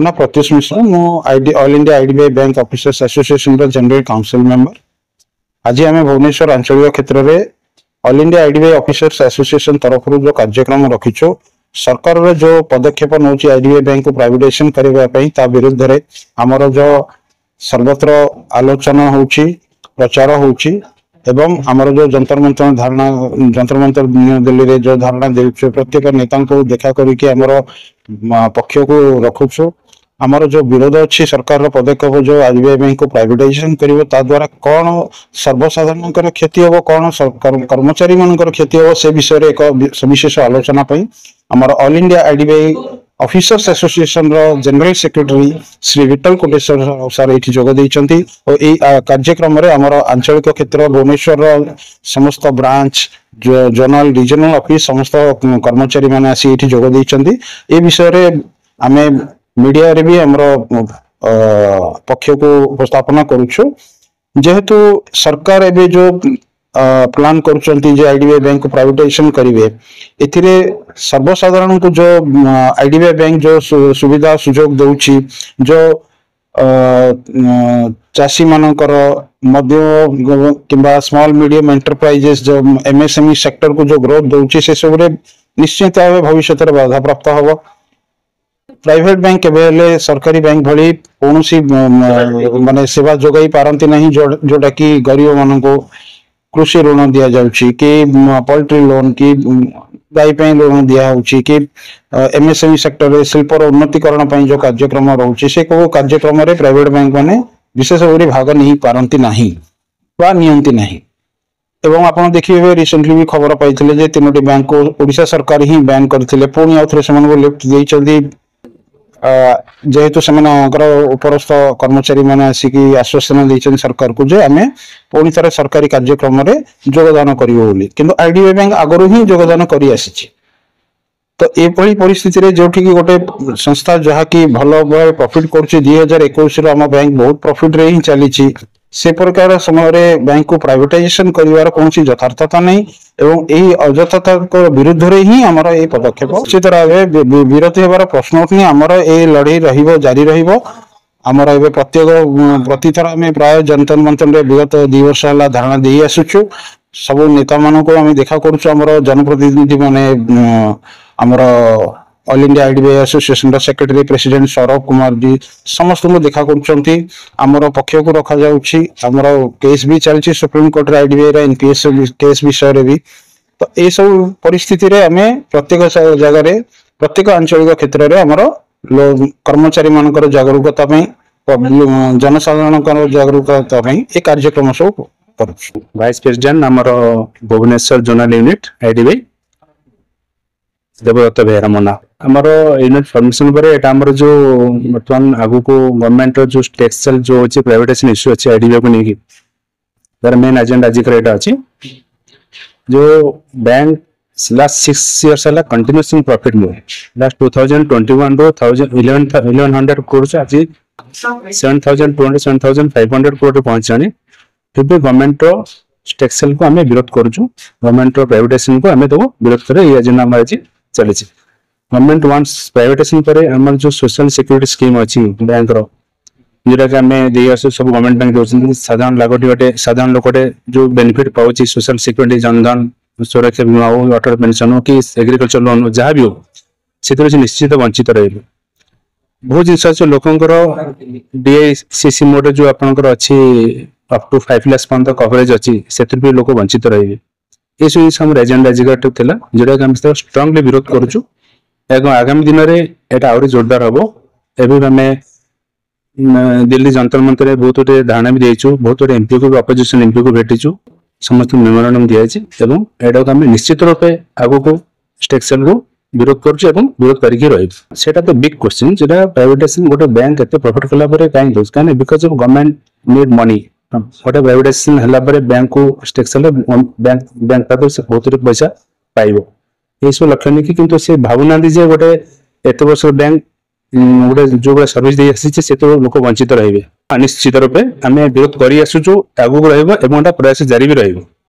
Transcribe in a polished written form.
मो ना प्रत्युष मिश्र मु all India IDBI bank officers association general council member. आज आम भुवनेश्वर आंचलिक क्षेत्र में all India IDBI officers association तरफ जो कार्यक्रम रखीचु सरकार जो पदक्षेप नौ आईडीबीआई बैंक को प्राइवेटाइजेशन करने विरुद्ध रे आमर जो सर्वत्र आलोचना होची प्रचार होची एवं आमर जो जंतर मंतर धारणा जंतर मंतर दिल्ली रे जो धारणा दे प्रत्येक नेता को देखा करके आमर पक्ष को रखुछु। आमर जो विरोध अच्छी सरकार पदक्षेप जो आईडीबीआई बैंक को प्राइवेटाइजेशन करिवो द्वारा कौन सर्वसाधारण क्षति हम कौन कर्मचारी मान क्षति हम से विषय रे एक सविशेष आलोचना आमर all India IDBI officers association रो general secretary Shri Vithal Koteshwar sir ये जोग देइचंती और ये कार्यक्रम रे आमर आंचलिक क्षेत्र भुवनेश्वर समस्त ब्रांच जोनल रीजनल ऑफिस समस्त कर्मचारी माने आसी ये जोग देइचंती। ए विषय रे आमे मीडिया रे भी हमरो पक्ष को उपस्थापना करूछु जेहेतु सरकार एबे जो प्लान करुचंती जे आईडीबीआई बैंक को प्राइवेटाइजेशन करिवे एथिरे सर्वसाधारण को जो आईडीबीआई बैंक जो सुविधा सुजोग दउची जो चासी मानकर मध्य किंबा स्मॉल मीडियम एंटरप्राइजेस जो एमएसएमई सेक्टर को जो ग्रोथ दउची से सब रे निश्चित भाव भविष्य रे बाधा प्राप्त हबो। प्राइवेट बैंक केबेले सरकारी बैंक भली कोनोसी माने सेवा जोगाई पारंती नहीं जोटा कि गरीब मान को कृषि ऋण दिया जाउची कि पोल्ट्री लोन की गाई पे लोन दिया होची कि एमएसएमई सेक्टर रे शिल्प उन्नतिकरण पई जो कार्यक्रम रहउची से को कार्यक्रम रे प्राइवेट बैंक माने विशेष भाव भाग नहीं पारंती नहीं वा नियंती नहीं। एवं आपण देखिबे रिसेंटली भी खबर पाइथिले जे तीनोटी बैंक को ओडिशा सरकार ही बैन करथिले पुणी आउथरे समान को लिफ्ट देइचंदी जेहेतु से उपरस्थ कर्मचारी मैंने आसिकी आश्वासन देइछन सरकार को जे आमे पुणी थरे सरकारी कार्यक्रम रे योगदान करिवो बोली किंतु आईडीबीआई बैंक आगरो ही योगदान करि आसीछि। तो ए पड़ी परिस्थिति रे जोठी की गोटे संस्था जहा की भलो प्रॉफिट करछि 2021 रे हम बैंक बहुत प्रॉफिट रे ही चलीछि से प्रकार समय रे बैंक को प्राइवेटाइजेशन करिवार कोनसी यथार्थता नहीं एवं यही अयथार्थता विरुद्ध रे ही आमर ए पदक्षेप निश्चित भावे विरोधी हेबार प्रश्न उठनी आमर ए लड़ाई रहिबो जारी रहिबो। आमर एबे प्रतिथर आम प्राय जनता मंत्र रे विगत 2 वर्ष हला धारणा दे आसुछु सब नेता मान को आम देखा करूछु आमर जनप्रतिनिधि माने आमर all India IDBI association secretary president Saurabh Kumar ji समस्त को देखा करछंती आमर पक्ष को रखा जाउछि आमर केस भी चलछि सुप्रीम कोर्ट रे आईडीबीआई रे एनपीएस केस विषय रे भी। तो ए सब परिस्थिति रे हमें प्रत्येक जगह रे प्रत्येक आंचलिक क्षेत्र रे आमर कर्मचारी मानकर जागरूकता पई जनसाधारण जागरूकता पई ए कार्यक्रम सब करूछु। वाइस प्रेसिडेंट आमर भुवनेश्वर जोनल यूनिट आईडीबीआई देवदत्त बेहरा मना आमर यूनिट फॉर्मेशन पर एटा आमर जो वर्तमान आगु को गवर्नमेंट रो जो टेक्सटाइल जो होची प्राइवेटाइजेशन इश्यू अछि आईडीबीआई को नेकी दर मेन एजेंडा आज कर एटा अछि जो बैंक लास्ट 6 इयर्स हला कंटीन्यूअस प्रॉफिट में लास्ट 2021 रो 1100 करोड़ आज 7200 7500 करोड़ पहुंचानी फिर भी गवर्नमेंट रो टेक्सटाइल को हमें विरोध करूछु गवर्नमेंट रो प्राइवेटाइजेशन को हमें तो विरोध करे ये एजेंडा हमारे जी चले छी। गवर्नमेंट वांट्स प्राइवेटाइजेशन करे हमर जो सोशल सिक्योरिटी स्कीम अछि बैंक रो जेटा कि हमें दे आसु सब गवर्नमेंट बैंक दोछन साधारण लागोटी गोटे साधारण लोकटे जो बेनिफिट पाउछि सोशल सिक्योरिटी जनधन सुरक्षा बीमा हो अटल पेंशन हो कि एग्रीकल्चर लोन जहां भी हो से निश्चित वंचित रहिबे। बहुत जिनस अछि लोकंकर डीआईसीसी मोड जो आपनकर अछि अप टू 5 लाख पर्यंत कवरेज अछि सेतिर भी लोक वंचित रहिबे। ए सुई हम एजेंडा जिगाट थिला जेटा कि हम स्ट्रांगली विरोध करूछु एवं आगामी दिन रे एटा और जोरदार हबो। एबे हमें दिल्ली जंतर मंतर रे बहुत गोटे धारणा भी देइछु बहुत गोटे एमपी को अपोजिशन एमपी को भेटिछु समस्त मेमोरेंडम दियाछि एवं एटा को हम निश्चित रूपे आगु को टेक्सटाइल को विरोध करूछु एवं विरोध करिके रहिबु। सेटा तो बिग क्वेश्चन जेटा प्राइवेटाइजेशन गोटे बैंक एते प्रॉफिट कला परे काई दोस काने because of government need money गोटे प्राइवेटाइजेशन हला परे बैंक को टेक्सटाइल बैंक का तो से बहुत पैसा पाइबो ए सब लक्ष्य नहीं किंतु से भावना दी जे गोटे एते वर्ष बैंक गोटे जो सर्विस दे आसी से तो लोक वंचित रहिबे। निश्चित रूपे आम विरोध करि आसुछु आगु रहइबो एवं प्रयास जारी भी रहिबो।